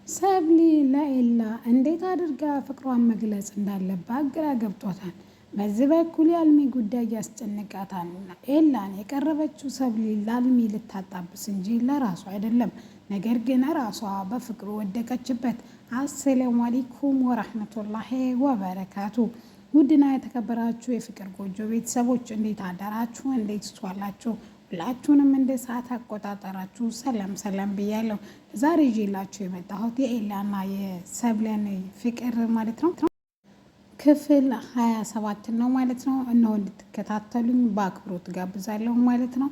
ሰብሊ ለኤላ እንዴት አድርጋ ፍቅሯን መግለጽ እንዳለባት ግራ ገብቷታል። በዚህ በኩል የአልሚ ጉዳይ ያስጨንቃታል። ኤላን የቀረበችው ሰብሊ ለአልሚ ልታጣብስ እንጂ ለራሷ አይደለም። ነገር ግን ራሷ በፍቅሩ ወደቀችበት። አሰላሙ አለይኩም ወራህመቱላሂ ወበረካቱ። ውድና የተከበራችሁ የፍቅር ጎጆ ቤተሰቦች እንዴት አደራችሁ? እንዴት ዋላችሁ? ሁላችሁንም እንደ ሰዓት አቆጣጠራችሁ ሰላም ሰላም ብያለሁ። ዛሬ ይዤላችሁ የመጣሁት የኤላና የሰብለን ፍቅር ማለት ነው ክፍል 27 ነው ማለት ነው። እነሆ እንድትከታተሉኝ በአክብሮት ጋብዛለሁ ማለት ነው።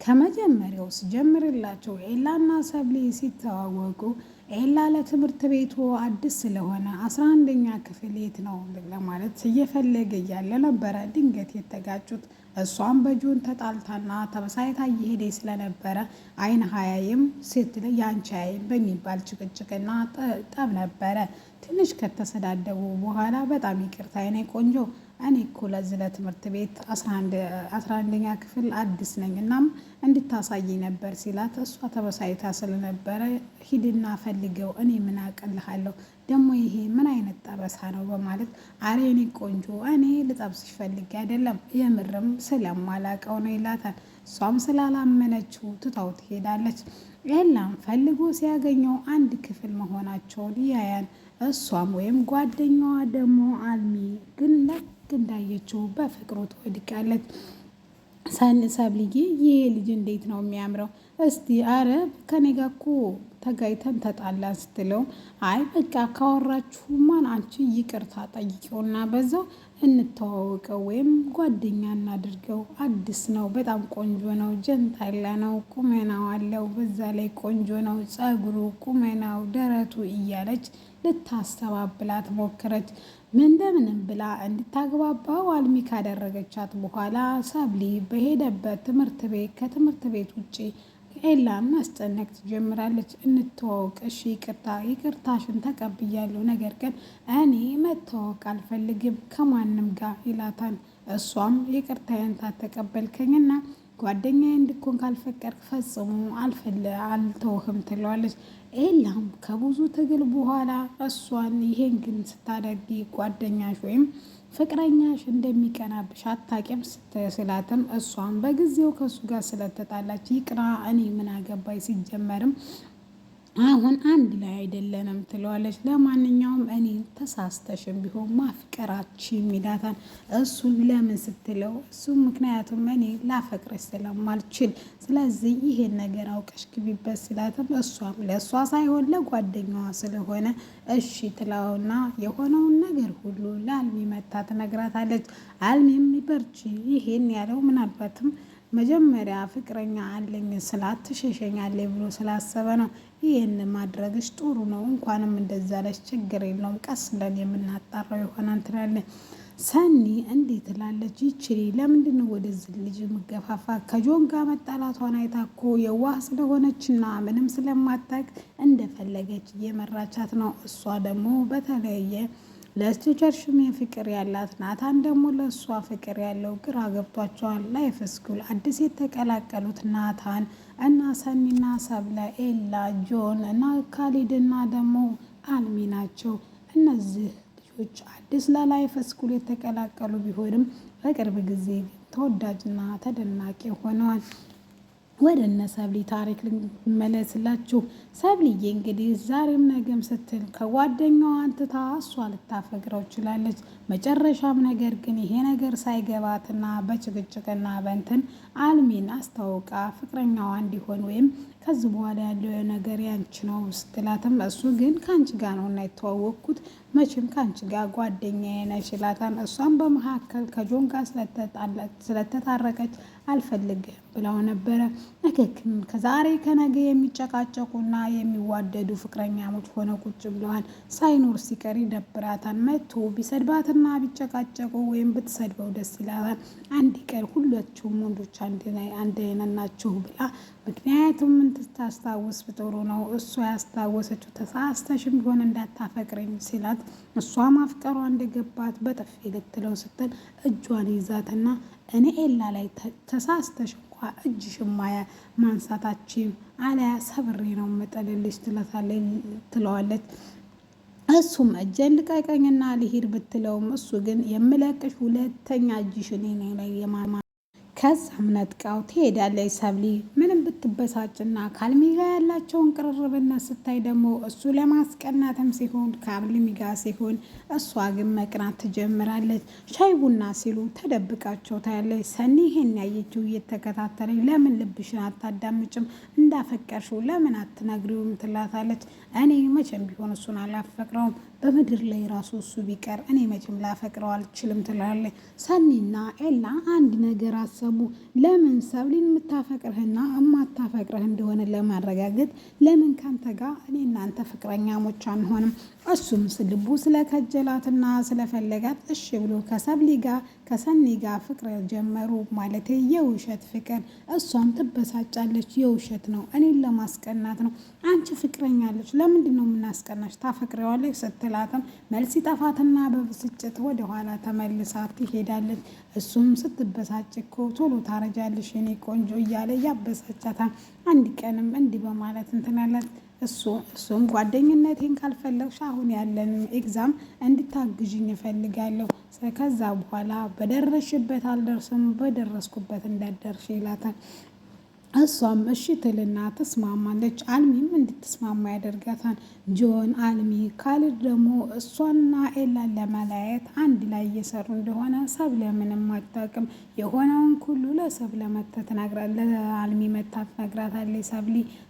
ከመጀመሪያው ስጀምርላቸው ኤላና ሰብሊ ሲተዋወቁ ኤላ ለትምህርት ቤቱ አዲስ ስለሆነ 11ኛ ክፍል የት ነው ለማለት እየፈለገ እያለ ነበረ ድንገት የተጋጩት። እሷም በጆን ተጣልታና ተበሳይታ እየሄደ ስለነበረ አይን ሀያይም ስትል ያንቺ አይን በሚባል ጭቅጭቅና ጠብ ነበረ። ትንሽ ከተሰዳደቡ በኋላ በጣም ይቅርታ የኔ ቆንጆ፣ እኔ እኮ ለዚህ ለትምህርት ቤት 11ኛ ክፍል አዲስ ነኝ እናም እንድታሳይ ነበር ሲላት፣ እሷ ተበሳይታ ስለነበረ ሂድና ፈልገው እኔ ምን አቅልሃለሁ ደግሞ ይሄ ምን አይነት ጠበሳ ነው በማለት አሬ እኔ ቆንጆ እኔ ልጠብስሽ ፈልጌ አይደለም የምርም ስለማላቀው ነው ይላታል። እሷም ስላላመነችው ትታው ትሄዳለች። ኤላም ፈልጎ ሲያገኘው አንድ ክፍል መሆናቸውን ያያን። እሷም ወይም ጓደኛዋ ደግሞ አልሚ ግን ልክ እንዳየችው በፍቅሩ ትወድቃለች። ሰብልዬ ይሄ ልጅ እንዴት ነው የሚያምረው! እስቲ አረ ከኔ ጋር እኮ ተጋይተን ተጣላን ስትለው፣ አይ በቃ ካወራችሁ ማን አንቺ ይቅርታ ጠይቂውና በዛው እንተዋወቀው ወይም ጓደኛ እናድርገው። አዲስ ነው፣ በጣም ቆንጆ ነው፣ ጀንታላ ነው፣ ቁመናው አለው፣ በዛ ላይ ቆንጆ ነው፣ ጸጉሩ፣ ቁመናው፣ ደረቱ እያለች ልታስተባብላት ሞክረች። እንደምንም ብላ እንድታግባባው አልሚ ካደረገቻት በኋላ ሰብሊ በሄደበት ትምህርት ቤት ከትምህርት ቤት ውጭ ኤላን ማስጨነቅ ትጀምራለች። እንተዋወቅ፣ እሺ ይቅርታሽን ተቀብያለሁ፣ ነገር ግን እኔ መተዋወቅ አልፈልግም ከማንም ጋር ይላታል። እሷም ይቅርታዬን ታተቀበልከኝና ጓደኛዬ እንድኮን ካልፈቀድክ ፈጽሞ አልተውህም ትለዋለች። ኤላም ከብዙ ትግል በኋላ እሷን ይሄን ግን ስታደርጊ ጓደኛሽ ወይም ፍቅረኛሽ እንደሚቀናብሽ አታውቂም ስላትም፣ እሷም በጊዜው ከእሱ ጋር ስለተጣላች ይቅራ እኔ ምን አገባኝ ሲጀመርም አሁን አንድ ላይ አይደለንም ትለዋለች። ለማንኛውም እኔ ተሳስተሽም ቢሆን ማፍቀራችን ይላታል። እሱን ለምን ስትለው እሱ ምክንያቱም እኔ ላፈቅረሽ ስለማልችል ስለዚህ ይሄን ነገር አውቀሽ ግቢበት ሲላትም፣ እሷም ለእሷ ሳይሆን ለጓደኛዋ ስለሆነ እሺ ትላውና የሆነውን ነገር ሁሉ ለአልሚ መታ ትነግራታለች። አልሚም በርቺ ይሄን ያለው ምናልባትም መጀመሪያ ፍቅረኛ አለኝ ስላት ትሸሸኛለች ብሎ ስላሰበ ነው። ይህን ማድረግሽ ጥሩ ነው፣ እንኳንም እንደዛለች ችግር የለውም፣ ቀስ ብለን የምናጣራው ይሆናል ትላለች። ሰኒ እንዴት ትላለች? ይችሪ ለምንድነው ወደዚህ ልጅ ምገፋፋ? ከጆን ጋር መጣላቷን አይታ እኮ የዋህ ስለሆነችና ምንም ስለማታውቅ እንደፈለገች እየመራቻት ነው። እሷ ደግሞ በተለየ ለስቲቸርሽም ፍቅር ያላት ናታን ደግሞ ለእሷ ፍቅር ያለው ግራ ገብቷቸዋል። ላይፍ ስኩል አዲስ የተቀላቀሉት ናታን እና ሰኒና ሰብለ፣ ኤላ፣ ጆን እና ካሊድና ደግሞ አልሚ ናቸው። እነዚህ ልጆች አዲስ ለላይፍ ስኩል የተቀላቀሉ ቢሆንም በቅርብ ጊዜ ተወዳጅና ተደናቂ ሆነዋል። ወደ እነ ሰብሊ ታሪክ ልመለስላችሁ። ሰብልዬ እንግዲህ ዛሬም ነገም ስትል ከጓደኛዋ አንትታ እሷ ልታፈቅረው ችላለች። መጨረሻም ነገር ግን ይሄ ነገር ሳይገባትና በጭቅጭቅና በንትን አልሚን አስታውቃ ፍቅረኛዋ እንዲሆን ወይም ከዚህ በኋላ ያለው ነገር ያንቺ ነው ስትላትም፣ እሱ ግን ከአንቺ ጋር ነው እና የተዋወቅኩት መቼም ከአንቺ ጋር ጓደኛዬ ነሽ ይላታል። እሷም በመካከል ከጆን ጋር ስለተታረቀች አልፈልግም ብለው ነበረ። ነገር ግን ከዛሬ ከነገ የሚጨቃጨቁና የሚዋደዱ ፍቅረኛሞች ሆነው ቁጭ ብለዋል። ሳይኖር ሲቀር ይደብራታል። መቶ ቢሰድባትና ቢጨቃጨቁ ወይም ብትሰድበው ደስ ይላታል። አንድ ቀን ሁላችሁም ወንዶች አንድ አይነት ናችሁ ብላ ምክንያቱም እንድታስታውስ ጥሩ ነው። እሷ ያስታወሰችው ተሳስተሽም ቢሆን እንዳታፈቅረኝ ሲላት፣ እሷ ማፍቀሯ እንደገባት በጥፊ ልትለው ስትል እጇን ይዛትና እኔ ኤላ ላይ ተሳስተሽ እንኳን እጅሽማ ማንሳታችን አለያ ሰብሬ ነው የምጥልልሽ ትለዋለች። እሱም እጄን ልቀቀኝና ልሂድ ብትለውም እሱ ግን የምለቅሽ ሁለተኛ እጅሽን እኔ ላይ ከዛም ነጥቃው ትሄዳለች። ሰብሊ ምንም ብትበሳጭና ከአልሚ ጋር ያላቸውን ቅርርብነት ስታይ ደግሞ እሱ ለማስቀናትም ሲሆን ከአልሚ ጋር ሲሆን እሷ ግን መቅናት ትጀምራለች። ሻይ ቡና ሲሉ ተደብቃቸው ታያለች። ሰኒ ይሄን ያየችው እየተከታተለኝ ለምን ልብሽን አታዳምጭም? እንዳፈቀርሽው ለምን አትነግሪውም? ትላታለች። እኔ መቼም ቢሆን እሱን አላፈቅረውም በምድር ላይ ራሱ እሱ ቢቀር እኔ መቼም ላፈቅረው አልችልም ትላለች። ሰኒና ኤላ አንድ ነገር አሰቡ። ለምን ሰብሊን የምታፈቅርህና የማታፈቅርህ እንደሆነ ለማረጋገጥ ለምን ካንተ ጋር እኔ እናንተ ፍቅረኛሞች አንሆንም? እሱም ልቡ ስለከጀላትና ስለፈለጋት እሺ ብሎ ከሰኒ ጋር ፍቅር ጀመሩ። ማለት የውሸት ፍቅር። እሷም ትበሳጫለች። የውሸት ነው፣ እኔን ለማስቀናት ነው። አንቺ ፍቅረኛለች፣ ለምንድን ነው የምናስቀናሽ? ታፈቅረዋለች ስትላትም መልስ ጠፋትና በብስጭት ወደኋላ ተመልሳ ትሄዳለች። እሱም ስትበሳጭ እኮ ቶሎ ታረጃለሽ የኔ ቆንጆ እያለ ያበሳጫታል። አንድ ቀንም እንዲህ በማለት እንትናለት እሱም ጓደኝነቴን ካልፈለግሽ አሁን ያለን ኤግዛም እንድታግዥኝ እፈልጋለሁ። ከዛ በኋላ በደረሽበት አልደርስም፣ በደረስኩበት እንዳደርሽ ይላታል። እሷም እሺ ትልና ትስማማለች። አልሚም እንድትስማማ ያደርጋታል። ጆን፣ አልሚ፣ ካሊድ ደግሞ እሷና ኤላን ለመለያየት አንድ ላይ እየሰሩ እንደሆነ ሰብለ ምንም አታውቅም። የሆነውን ሁሉ ለሰብለ ለአልሚ መታ ትነግራታለች።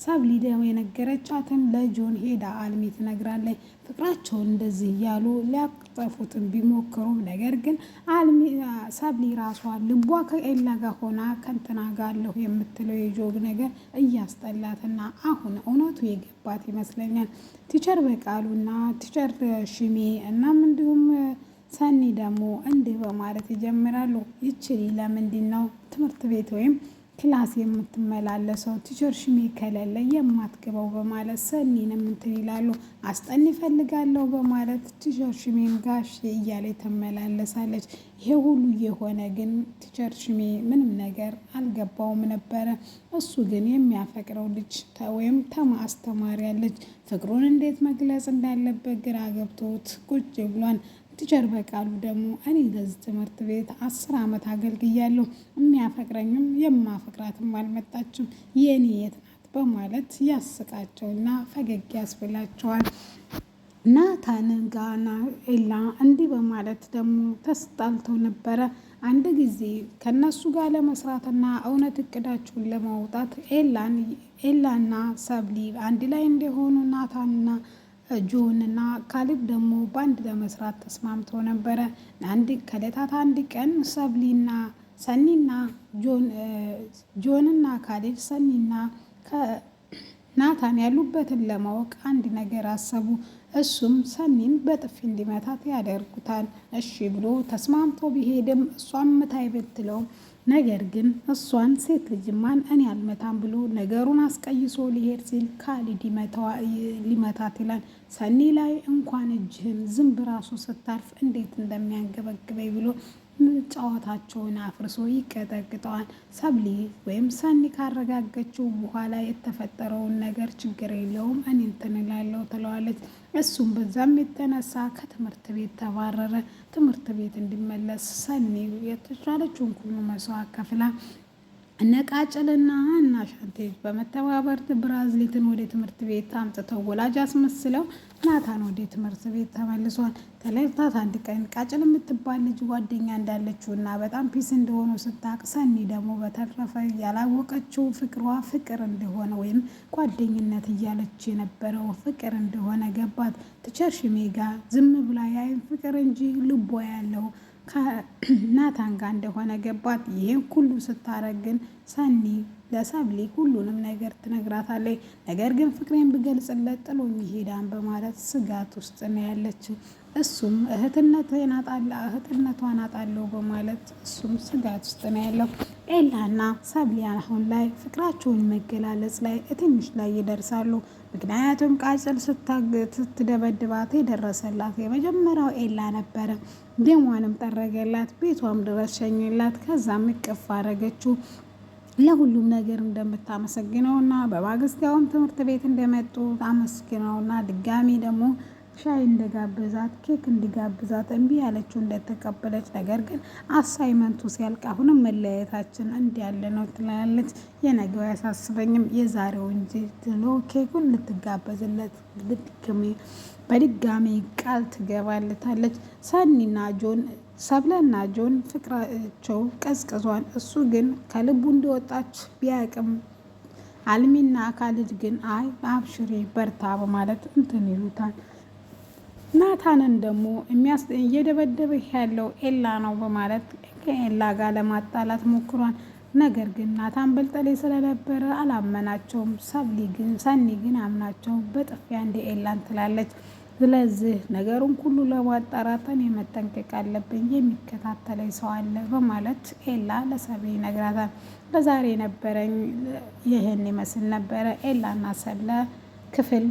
ሰብሊ ደግሞ የነገረቻትን ለጆን ሄዳ አልሚ ትነግራለች። ፍቅራቸውን እንደዚህ እያሉ ሊያጠፉትን ቢሞክሩም ነገር ግን ሰብሊ ራሷ ልቧ ከኤላ ጋር ሆና ከንትና ጋር አለሁ የምትለው የጆግ ነገር እያስጠላትና አሁን እውነቱ የገባት ይመስለኛል። ቲቸር በቃሉና ቲቸር ሽሜ እናም እንዲሁም ሰኒ ደግሞ እንዲህ በማለት ይጀምራሉ። ይችሊ ለምንድን ነው ትምህርት ቤት ወይም ክላስ የምትመላለሰው? ቲቸር ሽሜ ከሌለ የማትገባው በማለት ሰኒንም እንትን ይላሉ። አስጠን ይፈልጋለሁ በማለት ቲቸር ሽሜም ጋሽ እያለ ትመላለሳለች። ይሄ ሁሉ የሆነ ግን ቲቸር ሽሜ ምንም ነገር አልገባውም ነበረ። እሱ ግን የሚያፈቅረው ልጅ ወይም አስተማሪ ያለች ፍቅሩን እንዴት መግለጽ እንዳለበት ግራ ገብቶት ቁጭ ብሏን። ቲቸር በቃሉ ደግሞ እኔ ለዚህ ትምህርት ቤት 10 ዓመት አገልግያለሁ፣ የሚያፈቅረኝም የማፈቅራትም አልመጣችም፣ የኔ የት ናት በማለት ያስቃቸውና ፈገግ ያስብላቸዋል። ናታን ጋና ኤላ እንዲህ በማለት ደግሞ ተስጣልተው ነበረ። አንድ ጊዜ ከነሱ ጋር ለመስራትና እውነት እቅዳቸውን ለማውጣት ኤላና ሰብሊ አንድ ላይ እንደሆኑ ናታንና ጆን እና ካሊብ ደግሞ በአንድ ለመስራት ተስማምተው ነበረ። ከዕለታት አንድ ቀን ሰብሊና ሰኒና ጆንና ካሊብ ሰኒና ናታን ያሉበትን ለማወቅ አንድ ነገር አሰቡ። እሱም ሰኒን በጥፊ እንዲመታት ያደርጉታል። እሺ ብሎ ተስማምቶ ቢሄድም እሷን ምታይ ብትለውም ነገር ግን እሷን ሴት ልጅማን እኔ አልመታም ብሎ ነገሩን አስቀይሶ ሊሄድ ሲል ካሊድ ሊመታት ይላል። ሰኒ ላይ እንኳን እጅህን ዝንብ ራሱ ስታርፍ እንዴት እንደሚያንገበግበኝ ብሎ ጨዋታቸውን አፍርሶ ይቀጠቅጠዋል። ሰብሊ ወይም ሰኒ ካረጋገችው በኋላ የተፈጠረውን ነገር ችግር የለውም እኔ እንትን እላለሁ ትለዋለች። እሱም በዛም የተነሳ ከትምህርት ቤት ተባረረ። ትምህርት ቤት እንዲመለስ ሰኒ የተቻለችውን ሁሉ መስዋዕት ከፍላ እነቃጭልና ሻንቴጅ በመተባበር ብራዝሊትን ወደ ትምህርት ቤት አምጥተው ወላጅ አስመስለው ናታን ወደ ትምህርት ቤት ተመልሷል። ተለይታት አንድ ቀን ቃጭል የምትባል ልጅ ጓደኛ እንዳለችው እና በጣም ፒስ እንደሆኑ ስታቅ፣ ሰኒ ደግሞ በተረፈ ያላወቀችው ፍቅሯ ፍቅር እንደሆነ ወይም ጓደኝነት እያለች የነበረው ፍቅር እንደሆነ ገባት። ቲቸር ሽሜ ጋ ዝም ብላ ያይን ፍቅር እንጂ ልቧ ያለው ከናታን ጋር እንደሆነ ገባት። ይሄን ሁሉ ስታረግ ግን ሰኒ ለሰብሊ ሁሉንም ነገር ትነግራታለች። ነገር ግን ፍቅሬን ብገልጽለት ጥሎኝ ይሄዳን በማለት ስጋት ውስጥ ነው ያለችው። እሱም እህትነቷን አጣለሁ በማለት እሱም ስጋት ውስጥ ነው ያለው። ኤላና ሰብሊ አሁን ላይ ፍቅራቸውን መገላለጽ ላይ ትንሽ ላይ ይደርሳሉ። ምክንያቱም ቃጭል ስትደበድባት የደረሰላት የመጀመሪያው ኤላ ነበረ። ደሟንም ጠረገላት፣ ቤቷም ድረስ ሸኝላት። ከዛም እቅፍ አረገችው። ለሁሉም ነገር እንደምታመሰግነውና በማግስቲያውም ትምህርት ቤት እንደመጡ አመስግነውና ድጋሚ ደግሞ ሻይ እንደጋበዛት ኬክ እንዲጋብዛት እምቢ ያለችው እንደተቀበለች፣ ነገር ግን አሳይመንቱ ሲያልቅ አሁንም መለያየታችን እንዲህ ያለ ነው ትላለች። የነገው ያሳስበኝም የዛሬው እንጂ ትሎ ኬኩን ልትጋበዝለት በድጋሚ ቃል ትገባለታለች። ሰብለና ጆን ፍቅራቸው ቀዝቅዟል። እሱ ግን ከልቡ እንደወጣች ቢያቅም አልሚና ካሊድ ግን አይ አብሽሬ በርታ በማለት እንትን ይሉታል። ናታንን ደግሞ እየደበደበ ያለው ኤላ ነው በማለት ከኤላ ጋር ለማጣላት ሞክሯል። ነገር ግን ናታን በልጠሌ ስለነበረ አላመናቸውም። ሰኒ ግን አምናቸው በጥፊያ እንደ ኤላን ትላለች። ስለዚህ ነገሩን ሁሉ ለማጣራት እኔ መጠንቀቅ አለብኝ፣ የሚከታተለኝ ሰው አለ በማለት ኤላ ለሰብሊ ይነግራታል። ለዛሬ ነበረኝ ይህን ይመስል ነበረ። ኤላና ሰብለ ክፍል